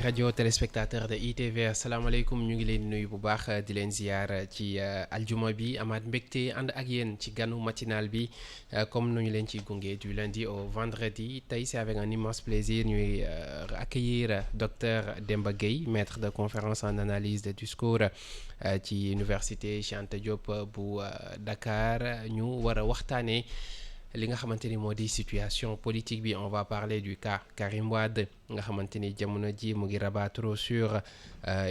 radio téléspectateur de ITV asalaamaaleykum ñu ngi leen nuyu bu baax di leen ziar ci aljuma bi amaat mbégte ànd ak yéen ci ganu matinal bi comme nu ñu leen ciy gunge du lundi au vendredi tey c'est avec un immense plaisir ñuy accueillir docteur Demba Gueye maître de conférence en analyse de discours ci université Cheikh Anta Diop bu Dakar ñu war a waxtaanee li nga xamante ni moo di situation politique bi. On va parler du cas Karim Wade nga xamante ni jamono ji mu ngi rabattre sur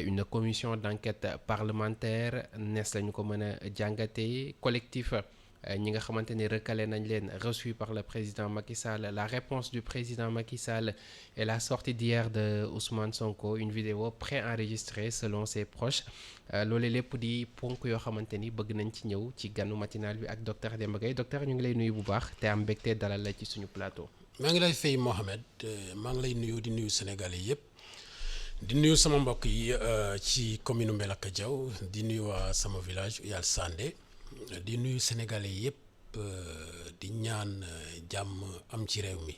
une commission d'enquête parlementaire nees lañu ko mën a jàngatee collectif ñi nga xamante ni recalé nañ leen reçu par le président Macky Sall, la réponse du président Macky Sall et la sortie d'hier de Ousmane Sonko, une vidéo préenregistrée selon ses proches. Loolu lépp di ponk yoo xamante ni bëgg nañ ci ñëw ci ganu matinal bi ak docteur Demba Gueye. Docteur ñu ngi lay nuyu bu baax te am mbégte dalal la ci suñu plateau. maa ngi lay fay Mohamed maa ngi lay nuyu di nuyu Sénégalais yëpp di nuyu sama mbokk yi ci commune Mbelaka Diaw di nuyu waa sama village Uyal Sandé di nuyu Sénégalais yëpp di ñaan jàmm am ci réew mi.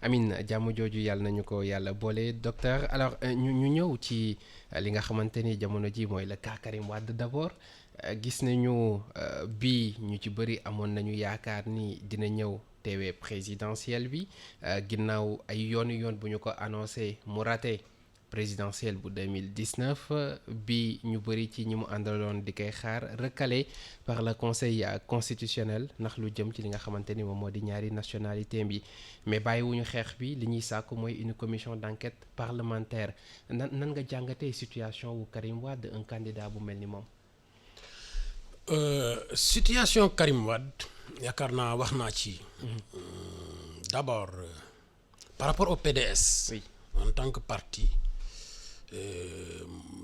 Amin jàmm jooju yàlla nañu ko yàlla boole. Docteur alors ñu ñëw ci li nga xamante ni jamono ji mooy le cas Karim Wade d'abord gis nañu bii ñu ci bëri amoon nañu yaakaar ni dina ñëw teewee présidentielle bi ginnaaw ay yoon bu ñu ko annoncé mu raté présidentielle bu 2019 bi ñu bëri ci ñi mu àndaloon di koy xaar recalé par le conseil constitutionnel ndax lu jëm ci li nga xamante ni moom moo di ñaari nationalité bi mais bàyyiwuñu xeex bi li ñuy sàkku mooy une commission d'enquête parlementaire nan nga jàngatee situation wu Karim Wade un candidat bu mel ni moom. Situation Karim Wade yaakaar naa wax naa ci. D'abord par rapport au PDS. Oui. En tant que parti.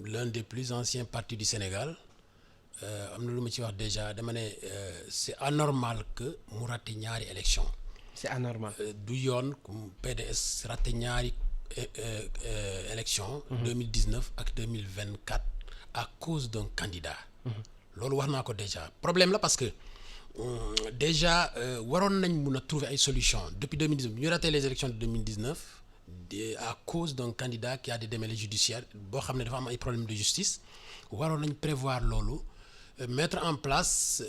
L'un des plus anciens partis du Sénégal am na lu ma ci wax déjà dama ne c'est anormal que mu raté ñaari élection c'est anormal du yoon PDS raté ñaari élection 2019 ak 2024 à cause d'un candidat loolu wax naa ko déjà problème la parce que déjà waroon nañ mun a trouver ay solution depuis 2019 ñu raté les élections de 2019 à cause d'un candidat qui a des démêlés judiciaires boo xam ne dafa am ay problèmes de justice waroon nañ prévoir loolu mettre en place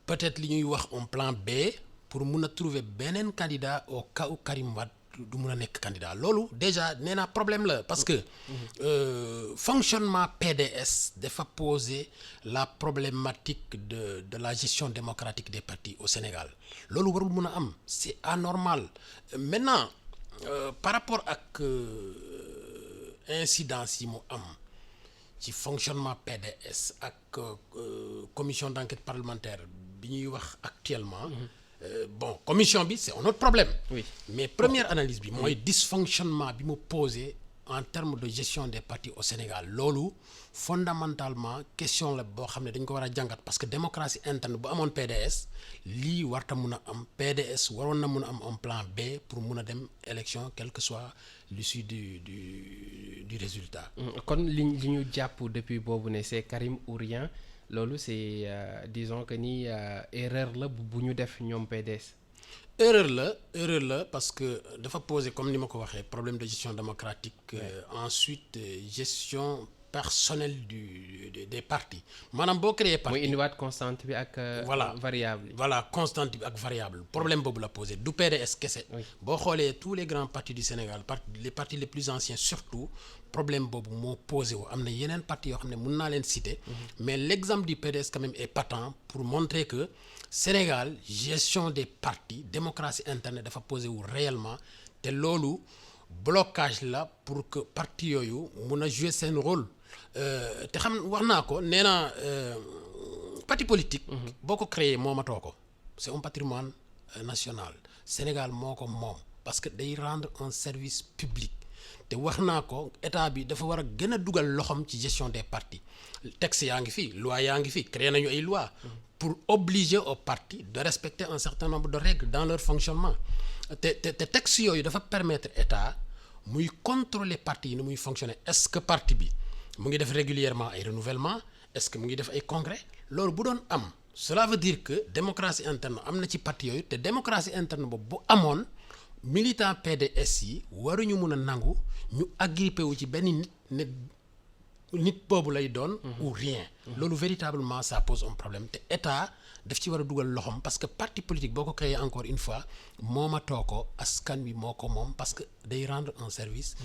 peut-être li ñuy wax un plan B pour mun a trouver beneen candidat au cas où Karim Wade du mun a nekk candidat loolu déjà nee naa problème la parce que fonctionnement PDS dafa poser la problématique de la gestion démocratique des partis au Sénégal loolu warul mun a am c'est anormal maintenant par rapport ak incidence yi mu am ci fonctionnement PDS ak commission d'enquête parlementaire bi ñuy wax actuellement bon commission bi c'est un autre problème. Oui. Mais première analyse bi mooy dysfonctionnement bi mu posé en termes de gestion des partis au Sénégal loolu fondamentalement question la boo xam ne dañ ko war a jàngat parce que démocratie interne bu amoon PDS lii warta mun a am PDS waroon na mun a am un plan B pour mun a dem élection quel que soit l'issue du résultat. kon li ñu jàpp depuis boobu ne c'est Karim ou rien loolu c'est disons que ni erreur la bu ñu def ñoom PDS. erreur la parce que dafa poser comme ni ma ko waxee problème de gestion démocratique ensuite gestion personnelle des partis maanaam boo créer parti muy indiwaat constante bi ak variable voilà constante bi ak variable problème boobu la poser du PDS kese boo xoolee tous les grands partis du Sénégal les partis les plus anciens surtout problème boobu moo posé wu am na yeneen partis yoo xam ne mën naa leen citer mais l'exemple du PDS quand même est patent pour montrer que Sénégal gestion des partis démocratie interne dafa posé wu réellement te loolu blocage la pour que parti yooyu mun a jouer seen rôle te xam wax naa ko nee naa parti politique boo ko créer moomatoo ko c'est un patrimoine national Sénégal moo ko moom parce que day rendre un service public te wax naa ko état bi dafa war a gën a dugal loxoom ci gestion des partis texte yaa ngi fi loi yaa ngi fi créé nañu ay loi pour obliger aux partis de respecter un certain nombre de règles dans leur fonctionnement te texte yooyu dafa permettre état muy contrôler parti yi ni muy fonctionner est-ce que parti bi mu ngi def régulièrement ay renouvellement est-ce que mu ngi def ay congrès loolu bu doon am cela veut dire que démocratie interne am na ci parti yooyu te démocratie interne boobu bu amoon militant PDS yi waruñu mun a nangu ñu agrippé wu ci benn nit boobu lay doon ou rien. loolu véritablement ça pose un problème te état daf ci war a dugal loxoom parce que parti politique boo ko créé encore une fois moomatoo ko askan wi moo ko moom parce que day rendre un service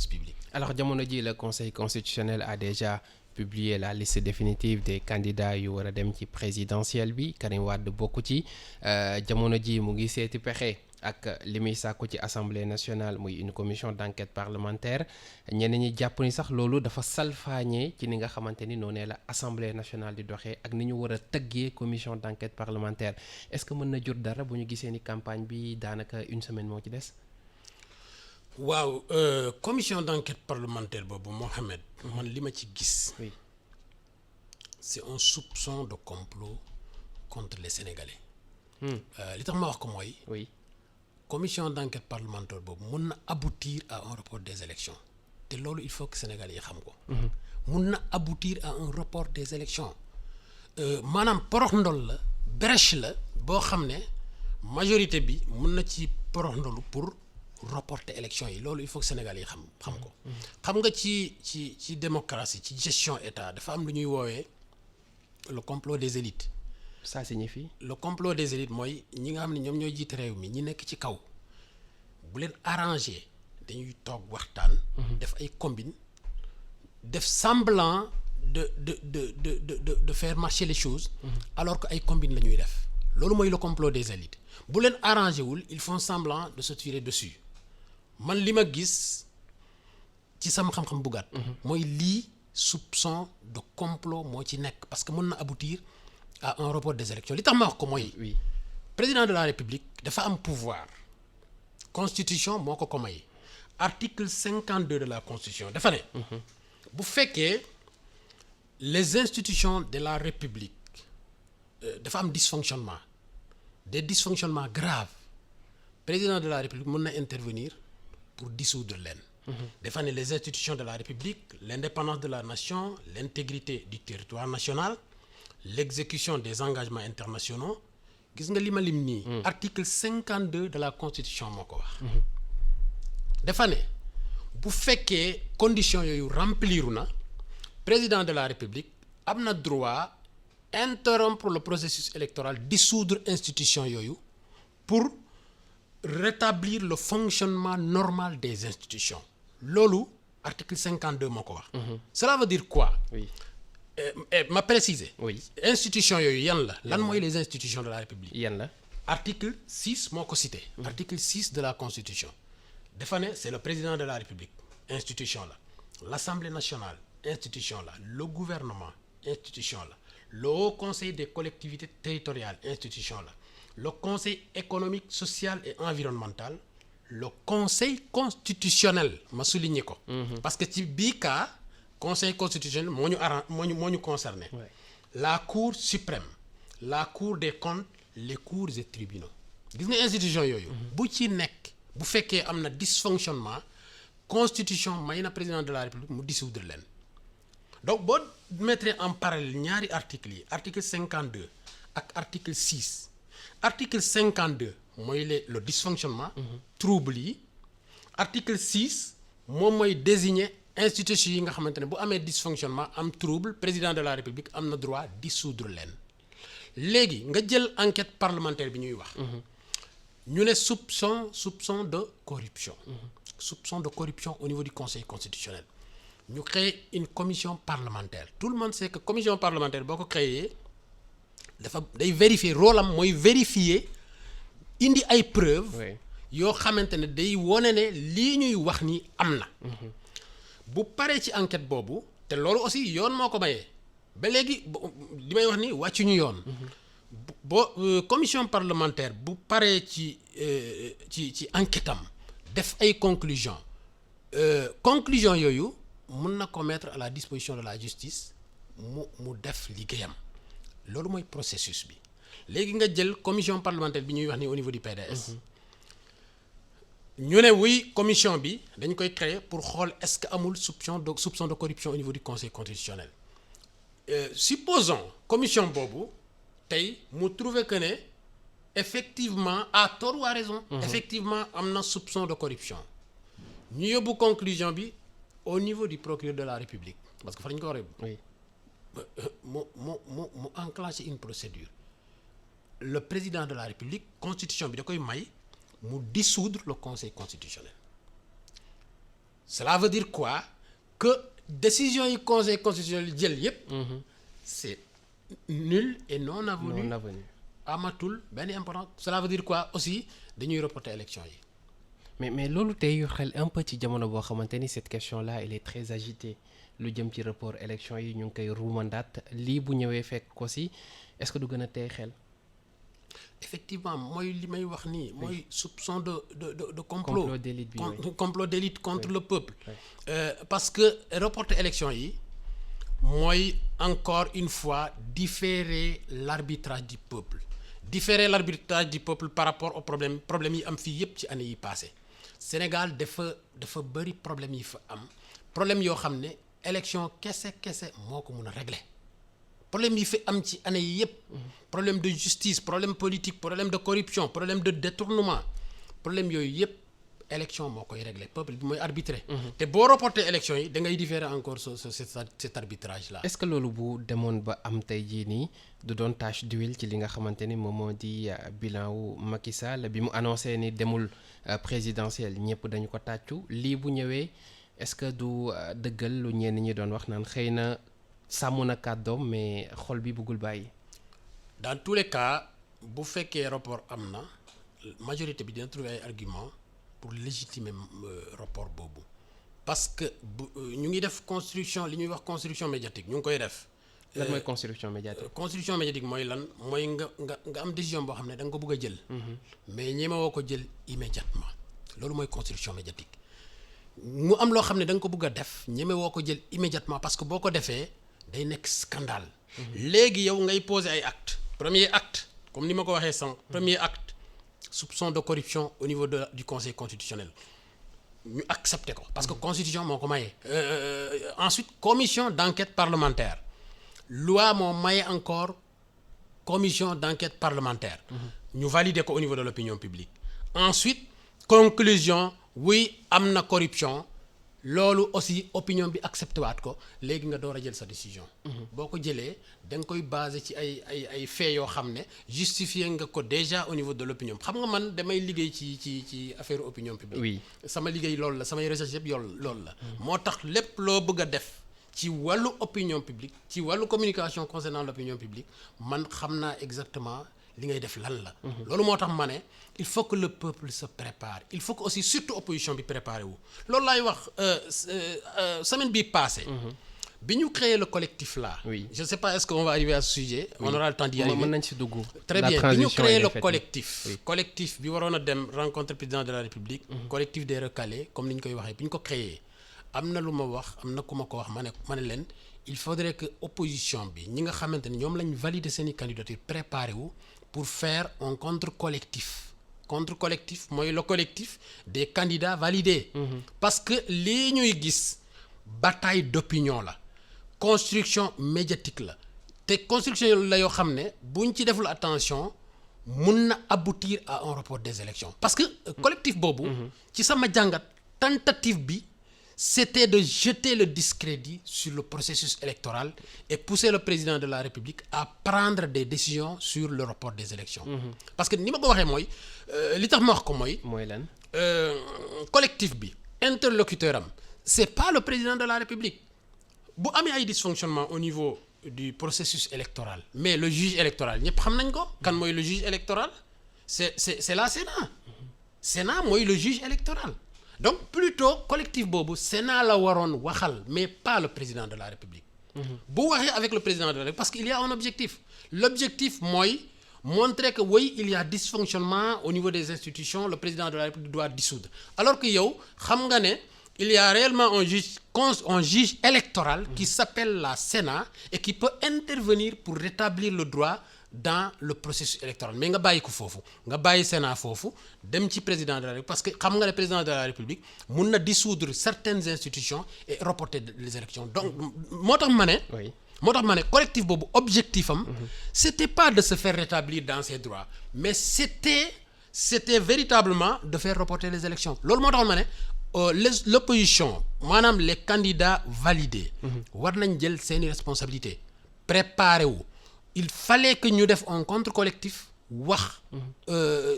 public. alors jamono ji le conseil constitutionnel a déjà publié la liste définitive des candidats yu war a dem ci présidentielle bi Karim Wade bokk ci jamono ji mu ngi seeti pexe ak li muy sàkku ci assemblée nationale muy une commission d'enquête parlementaire ñeneen ñi jàpp ni sax loolu dafa salfaañee ci ni nga xamante ni noonu la assemblée nationale di doxee ak ni ñu war a tëggee commission d'enquête parlementaire est-ce que mën na jur dara bu ñu gisee ni campagne bi daanaka une semaine moo ci des. waaw commission d'enquête parlementaire boobu Mohamed. man li ma ci gis. oui c'est un soupçon de complot contre les Sénégalais. li tax ma wax ko mooy. oui. commission d'enquête parlementaire boobu mun na aboutir à un report des élections te loolu il faut que Sénégalais yi xam ko. mun na aboutir à un report des élections maanaam porox ndol la brèche la boo xam ne majorité bi mun na ci porox ndolu pour reporter élections yi loolu il faut que Sénégalais yi xam ko. xam nga ci démocratie ci gestion état dafa am lu ñuy woowee le complot des élites. ça signifie. le complot des élites mooy ñi nga xam ne ñoom ñooy jiite réew mi ñi nekk ci kaw bu leen arrangé dañuy toog waxtaan. def ay combine def semblant de faire marcher les choses. alors que ay combine la ñuy def. loolu mooy le complot des élites bu leen arrangé wul ils font semblant de se tirer dessus man li ma gis ci sama xam-xam bu gàtt. mooy lii soupçon de complot moo ci nekk parce que mën na aboutir à un report des élections li tax ma wax ko mooy. oui président de la république dafa am pouvoir constitution moo ko may article 52 de la constitution dafa ne. bu fekkee les institutions de la république dafa am dysfonctionnement des dysfonctionnements graves président de la république mën na intervenir pour dissoudre leen. dafa ne les institutions de la république l'indépendance de la nation l'intégrité du territoire national l'exécution des engagements internationaux gis nga li ma lim nii. article 52 de la constitution moo ko wax. dafa ne bu fekkee conditions yooyu rempliru na président de la république am na droit interrompre le processus électoral dissoudre institution yooyu pour rétablir le fonctionnement normal des institutions loolu article 52 moo ko wax. cela veut dire quoi. oui. ma préciser. oui. institution yooyu yan la. lan mooy les institutions de la république. yan la. article 6 moo ko cité. article 6 de la constitution. dafa ne c'est le président de la république institution la. l'assemblée nationale institution la. le gouvernement institution la. le haut conseil des collectivités territoriales institution la. le conseil économique social et environnemental. le conseil constitutionnel ma souligner ko. parce que ci bii cas conseil constitutionnel moo ñu concerné. Ouais. la cour suprême la cour des comptes les cours et tribunaux gis nga institution yooyu. bu ci nekk bu fekkee am na dysfonctionnement constitution may na président de la république mu dissoudre leen donc boo mettre en parallèle ñaari articles yi article 52 ak article 6 article 52 mooy le dysfonctionnement. trouble yi article 6 moom mooy désigner institution yi nga xamante ne bu amee dysfonctionnement am trouble président de la république am na droit dissoudre leen léegi nga jël enquête parlementaire bi ñuy wax. ñu ne soupçon de corruption. soupçon de corruption au niveau du conseil constitutionnel ñu créer une commission parlementaire tout le monde sait que commission parlementaire boo ko créer dafa day vérifier rôle am mooy vérifier indi ay preuves. oui. yoo xamante ne day wone ne lii ñuy wax ni am na. bu paree ci enquête boobu te loolu aussi yoon moo ko mayee ba léegi li may wax ni wàccuñu yoon. Commission parlementaire bu paree ci enquête am def ay conclusions conclusion yooyu mun na ko mettre à la disposition de la justice mu def liggéeyam loolu mooy processus bi léegi nga jël commission parlementaire bi ñuy wax ni au niveau du PDS. ñu ne oui commission bi dañ koy créer pour xool est-ce que amul soupçon de corruption au niveau du conseil constitutionnel. Supposons commission boobu tey mu trouver que ne effectivement à tort ou à raison. Effectivement am na soupçon de corruption. ñu yóbbu conclusion bi au niveau du procureur de la République parce que fa lañ ko war a yóbbu. oui mu enclencher une procédure. Le président de la République constitution bi da koy may mu dissoudre le conseil constitutionnel. Cela veut dire quoi? Que décision yi conseil constitutionnel jël yépp c'est nul et non avenu. Amatul benn important. Cela veut dire quoi aussi? Dañuy reporter élection yi. mais loolu tey yu xel un peu ci jamono boo xamante ni cette question là elle est très agitée lu jëm ci report élection yi ñu ngi koy ruumandaat lii bu ñëwee fekk ko si est-ce que du gën a tey xel. Effectivement mooy li may wax nii mooy soupçon de complot d'élite bi complot d'élite contre le peuple. Parce que reporter élection yi mooy encore une fois différer l'arbitrage du peuple par rapport au problème yi am fii yépp ci année yi passé Sénégal dafa bëri problème yi fa am problème yoo xam ne élection kese moo ko mun a régler problème yi fi am ci année yi yépp problème de justice problème politique problème de corruption problème de détournement problème yooyu yépp élection moo koy régler peuple bi mooy arbitrer. te boo reporter élection yi da ngay différer encore cet arbitrage là. est-ce que loolu bu demoon ba am tey jii nii du doon tache d'huile ci li nga xamante ni moom moo di bilan wu Macky Sall bi mu annoncé ni demul présidentielle ñëpp dañu ko tàccu lii bu ñëwee est-ce que du dëggal lu ñenn ñi doon wax naan xëy na sàmm na kàddoom mais xol bi bëggul bàyyi. dans tous les cas bu fekkee rapport am na majorité bi dina trouver ay arguments pour légitimer rapport boobu parce que ñu ngi def construction li ñuy wax construction médiatique ñu ngi koy def. lan mooy construction médiatique. construction médiatique mooy lan mooy nga am décision boo xam ne da nga ko bëgg a jël. mais ñeme woo ko jël immédiatement loolu mooy construction médiatique mu am loo xam ne da nga ko bëgg a def ñeme woo ko jël immédiatement parce que boo ko defee day nekk scandale. léegi yow ngay poser ay actes. premier acte comme ni ma ko waxee sànq. premier acte soupçon de corruption au niveau du conseil constitutionnel ñu accepté ko parce que constitution moo ko maye. Ensuite commission d'enquête parlementaire. loi moo maye encore commission d'enquête parlementaire. ñu valider ko au niveau de l'opinion publique. Ensuite conclusion oui am na corruption loolu aussi opinion bi accepté waat ko léegi nga door a jël sa décision. boo ko jëlee da nga koy baser ci ay faits yoo xam ne justifié nga ko déjà au niveau de l'opinion xam nga man damay liggéey ci affaire opinion publique. oui sama liggéey loolu la samay recherche yëpp loolu la. moo tax lépp loo bëgg a def. ci wàllu opinion publique ci wàllu communication concernant l'opinion publique man xam naa exactement li ngay def lan la. loolu moo tax ma ne il faut que le peuple se prépare il faut que aussi surtout opposition bi préparé wu. loolu laay wax semaine bii passée. bi ñu créé le collectif là. oui je sais pas est-ce qu'on va arriver à ce sujet. Oui. On aura le temps d'y arriver. mën nañ ci dugg. très bien bi ñu créé le collectif. Oui. collectif bi waroon a dem rencontre président de la République. collectif des recalés comme ni ñu koy waxee bi ñu ko créé. am na lu ma wax am na ku ma ko wax ma ne leen il faudrait que opposition bi ñi nga xamante ni ñoom lañ valider seeni candidature préparé wu pour faire un contre-collectif mooy le collectif des candidats validés. Parce que lii ñuy gis bataille d'opinion la construction médiatique la te construction la yoo xam ne buñ ci deful attention mun na aboutir à un report des élections parce que collectif boobu ci sama jàngat tentative bi c'était de jeter le discrédit sur le processus électoral et pousser le président de la République à prendre des décisions sur le report des élections. Parce que ni ma ko waxee mooy li tax ma wax ko mooy lan collectif bi interlocuteur am c'est pas le président de la République bu amee ay dysfonctionnement au niveau du processus électoral mais le juge électoral ñëpp xam nañ ko kan mooy le juge électoral c'est la Sénat mooy le juge électoral. Donc plutôt collectif boobu Sénat la waroon waxal mais pas le président de la République. bu waxee avec le président de la République parce qu'il y a un objectif. L'objectif mooy montrer que oui il y a dysfonctionnement au niveau des institutions le président de la République doit dissoudre alors que yow xam nga ne il y a réellement un juge électoral qui s'appelle la Sénat et qui peut intervenir pour rétablir le droit dans le processus électoral mais nga bàyyi ko foofu nga bàyyi Sénat foofu dem ci président de la République parce que xam nga ne président de la République mun na dissoudre certaines institutions et reporter les élections donc moo tax ma ne moo tax ma ne collectif boobu objectif am c'était pas de se faire rétablir dans ses droits mais c'était véritablement de faire reporter les élections loolu moo tax ma ne l'opposition maanaam les candidats validés war nañ jël seeni responsabilité préparer wu il fallait que ñu def un contre collectif wax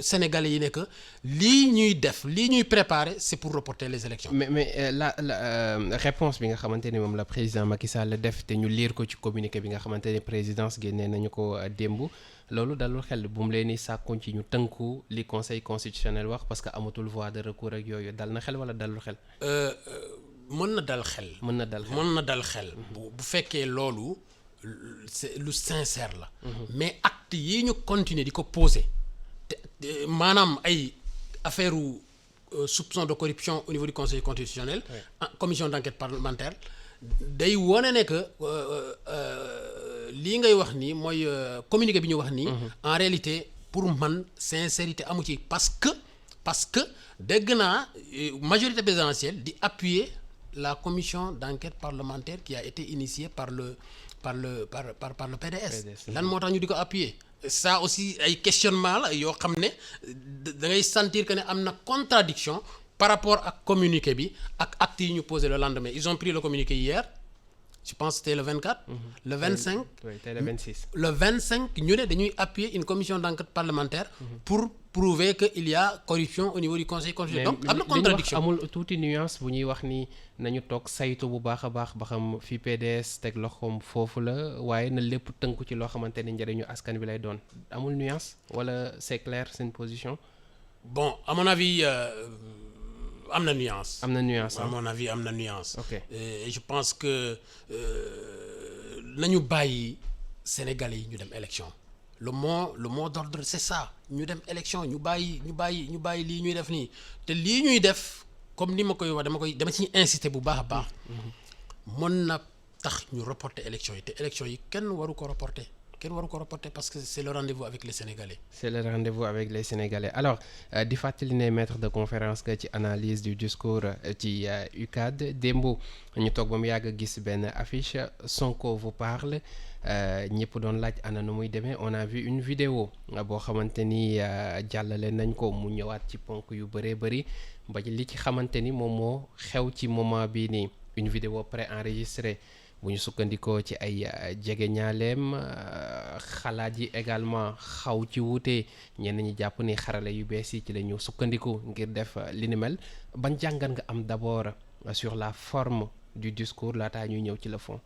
sénégalais yi ne que lii ñuy def lii ñuy préparer c'est pour reporter les élections mais la réponse bi nga xamante ni moom la président Macky Sall def te ñu lire ko ci communiqué bi nga xamante ni présidence génnee nañu ko démb loolu dalul xel bu mu leen ni sàkkuñ ci ñu tënku li conseil constitutionnel wax parce que amatul voie de recours ak yooyu dal na xel wala dalul xel mën na dal xel mën na dal xel bu fekkee loolu c'est lu sincère la mais acte yi ñu continuer di ko poser te maanaam ay affaire soupçon de corruption au niveau du conseil constitutionnel commission d'enquête parlementaire day wone ne que lii ngay wax nii mooy communiqué bi ñu wax nii en réalité pour man sincérité amu ci parce que dégg naa majorité présidentielle di appuyer la commission d'enquête parlementaire qui a été initiée par le PDS lan moo tax ñu di ko appuyer ça aussi ay questionnement la yoo xam ne da ngay sentir que ne am na contradiction par rapport ak communiqué bi ak acte yi ñu posé le lendemain ils ont pris le communiqué hier je pense que c'était le 24 le 25 c'était le 26 le 25 ñu ne dañuy appuyer une commission d'enquête parlementaire pour prouver que il y a corruption au niveau du conseil constitutionnel donc am na contradiction amul tuuti nuance bu ñuy wax ni nañu toog saytu bu baax a baax ba xam fi PDS teg loxoom foofu la waaye na lépp tënku ci loo xamante ni njëriñu askan bi lay doon amul nuance wala c'est clair seen position bon à mon avis am na nuance. am na nuance à mon avis am na nuance. ok et je pense que nañu bàyyi Sénégalais yi ñu dem élection le mot d'ordre c'est ça ñu dem élection ñu bàyyi lii ñuy def nii te lii ñuy def comme ni ma koy wax dama ciy insister bu baax a baax. mën na tax ñu reporter élection yi te élection yi kenn waru ko reporter. parce que c'est le rendez-vous avec les Sénégalais. C'est le rendez-vous avec les Sénégalais alors di fàttali ne maître de conférence nga ci analyse du discours ci UCAD démb ñu toog ba mu yàgg a gis benn affiche Sonko vous parle ñëpp doon laaj ana nu muy demee on a vu une vidéo boo xamante ni jàllale nañ ko mu ñëwaat ci ponk yu bëree bëri ba li ci xamante ni moom moo xew ci moment bii nii une vidéo préenregistrée bu ñu sukkandikoo ci ay jege ñaaleem xalaat yi également xaw ci wuute ñenn ñi jàpp ni xarala yu bees yi ci la ñu sukkandiku ngir def li ni mel ban jàngat nga am d'abord sur la forme du discours laataa ñuy ñëw ci le fond.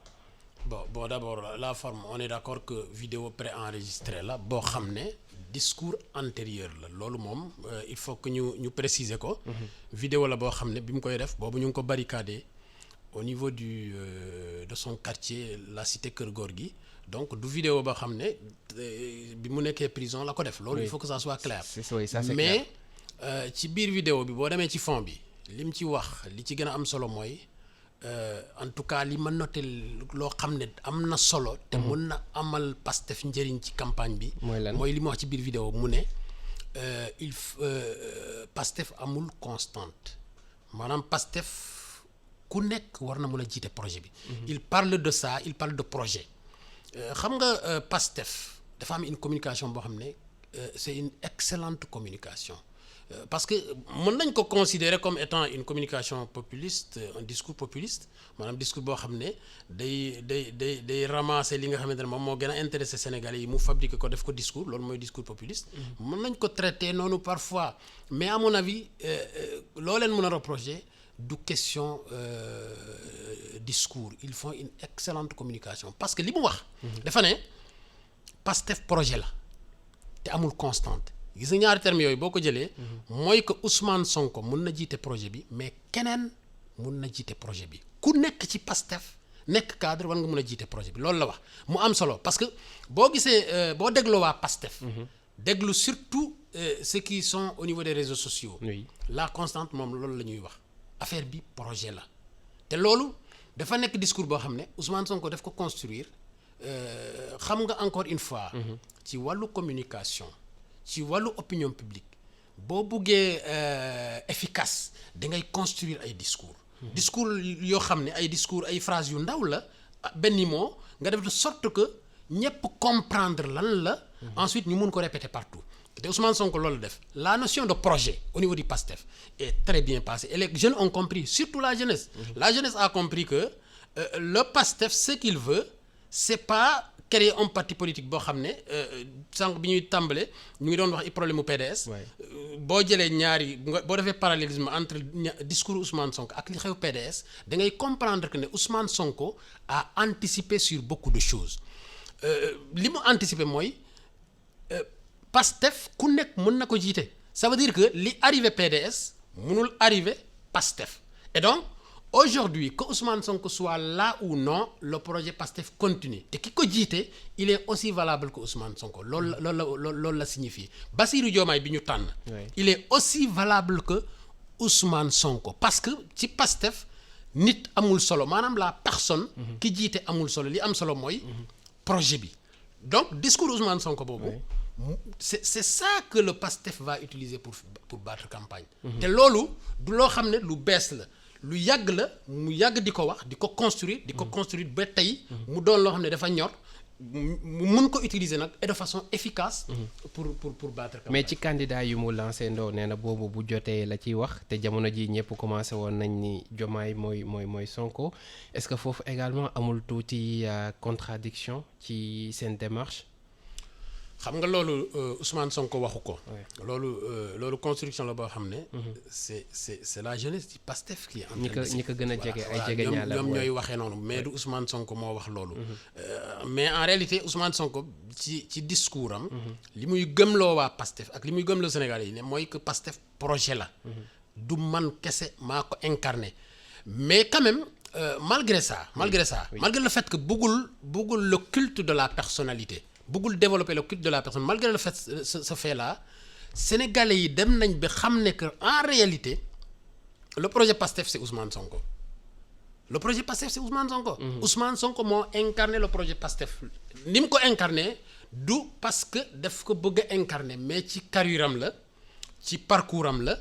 bon d'abord la forme on est d'accord que vidéo préenregistrée la boo xam ne discours antérieur la loolu moom il faut que ñu préciser ko. vidéo la boo xam ne bi mu koy def boobu ñu ngi ko barricadé. au niveau de son quartier la cité Kër Gorgui donc du vidéo ba xam ne bi mu nekkee prison la ko def loolu il faut que ça soit clair mais ci biir vidéo bi boo demee ci fond bi lim ci wax li ci gën a am solo mooy en tout cas li ma noté loo xam ne am na solo te mën na amal Pastef njëriñ ci campagne bi mooy li mu wax ci biir vidéo mu ne Pastef amul constante maanaam Pastef ku nekk war na mën a jiite projet bi. il parle de ça il parle de projet. xam nga Pastef dafa am une communication boo xam ne c'est une excellente communication parce que mën nañ ko considérer comme étant une communication populiste un discours populiste maanaam discours boo xam ne day ramasser li nga xamante ne moom moo gën a intéressé Sénégalais yi mu fabriquer ko def ko discours loolu mooy discours populiste. mën nañ ko traiter noonu parfois mais à mon avis loo leen mën a reprocher. du question discours ils font une excellente communication parce que li mu wax dafa ne Pastef projet la te amul constante gis nga ñaari termes yooyu boo ko jëlee mooy que Ousmane Sonko mun na jiite projet bi mais keneen mun na jiite projet bi ku nekk ci Pastef nekk cadre war nga mun a jiite projet bi loolu la wax mu am solo parce que boo gisee boo dégloo waa Pastef déglu surtout ceux qui sont au niveau des réseaux sociaux la constante moom loolu la ñuy wax affaire bi projet la te loolu dafa nekk discours boo xam ne Ousmane Sonko daf ko construire xam nga encore une fois ci wàllu communication ci wàllu opinion publique boo buggee efficace da ngay construire ay discours yoo xam ne ay discours ay phrases yu ndaw la benn mot nga def de sorte que ñëpp comprendre lan la. ensuite ñu mun ko répéter partout. te Ousmane Sonko loolu def la notion de projet au niveau du PASTEF est très bien passée et les jeunes ont compris surtout la jeunesse. La jeunesse a compris que le PASTEF ce qu'il veut c'est pas créer un parti politique boo xam ne sànq bi ñuy tàmbale ñu ngi doon wax i problème mu PDS. boo jëlee ñaari boo defee parallélisme entre discours Ousmane Sonko ak li xew PDS da ngay comprendre que ne Ousmane Sonko a anticipé sur beaucoup de choses li mu anticipé mooy. PASTEF ku nekk mën na ko jiite ça veut dire que li arrivé PDS mënul arrivé PASTEF et donc aujourd'hui que Ousmane Sonko soit là ou non le projet PASTEF continue te ki ko jiite il est aussi valable que Ousmane Sonko loolu la signifie Bassirou Diomaye bi ñu tànn il est aussi valable que Ousmane Sonko parce que ci PASTEF nit amul solo maanaam la personne ki jiite amul solo li am solo mooy projet bi donc discours Ousmane Sonko boobu c'est ça que le PASTEF va utiliser pour battre campagne. te loolu du loo xam ne lu bees la lu yàgg la mu yàgg di ko wax di ko construire ba tey mu doon loo xam ne dafa ñor mu mun ko utiliser nag et de façon efficace. pour battre campagne. mais ci candidat yu mu lancé ndoo nee na boobu bu jotee la ciy wax te jamono ji ñëpp commencé woon nañ ni Diomaye mooy Sonko est-ce que foofu également amul tuuti contradiction ci seen démarche. xam nga loolu Ousmane Sonko waxu ko. loolu construction la boo xam ne. c'est la jeunesse du PASTEF qui est en train de ñi ko gën a jege ay jege ñaar la ñoom ñooy waxee noonu mais du Ousmane Sonko moo wax loolu. mais en réalité Ousmane Sonko ci discours am. li muy gëmloo waa PASTEF ak li muy gëmloo Sénégalais yi ne mooy que PASTEF projet la. du man kese maa ko incarné mais quand même malgré le fait que bëggul le culte de la personnalité. bëggul développer le culte de la personne malgré le fait ce fait là sénégalais yi dem nañ ba xam ne que en réalité le projet PASTEF c'est Ousmane Sonko Ousmane Sonko moo incarné le projet PASTEF ni mu ko incarné du parce que daf ko bëgg a incarné mais ci carrière am la ci parcours am la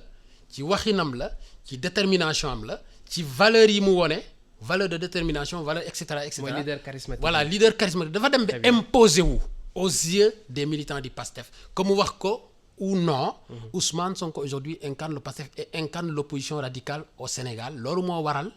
ci waxinam la ci détermination am la ci valeurs yi mu wone valeur de détermination valeur et cetera. mooy leader charismatique. voilà leader charismatique dafa dem ba imposer wu aux yeux des militants du PASTEF que mu wax ko ou non. Ousmane Sonko aujourd'hui incarne le PASTEF et incarne l'opposition radicale au Sénégal loolu moo waral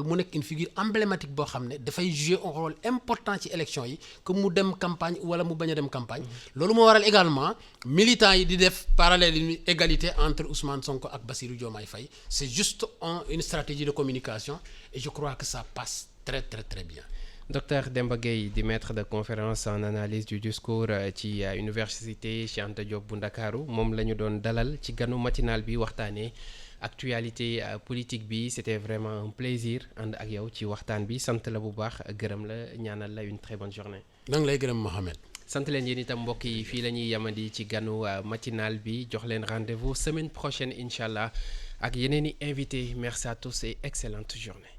mu nekk une figure emblématique boo xam ne dafay jouer un rôle important ci élection yi que mu dem campagne wala mu bañ a dem campagne. loolu moo waral également militants yi di def parallèle égalité entre Ousmane Sonko ak Bassirou Diomaye Faye c'est juste une stratégie de communication et je crois que ça passe très très très bien. Docteur Demba Gueye di maître de conférence en analyse du discours ci université Cheikh Anta Diop bu Ndakaaru moom la ñu doon dalal ci ganu matinal bi waxtaanee actualité politique bi c'était vraiment un plaisir ànd ak yow ci waxtaan bi sant la bu baax gërëm la ñaanal la une très bonne journée. da nga lay gërëm Mohamed. sant leen yéen itam mbokk yi fii la ñuy yamandi ci ganu matinal bi jox leen rendez-vous semaine prochaine incha allah ak yeneen i invités merci à tous et excellente journée.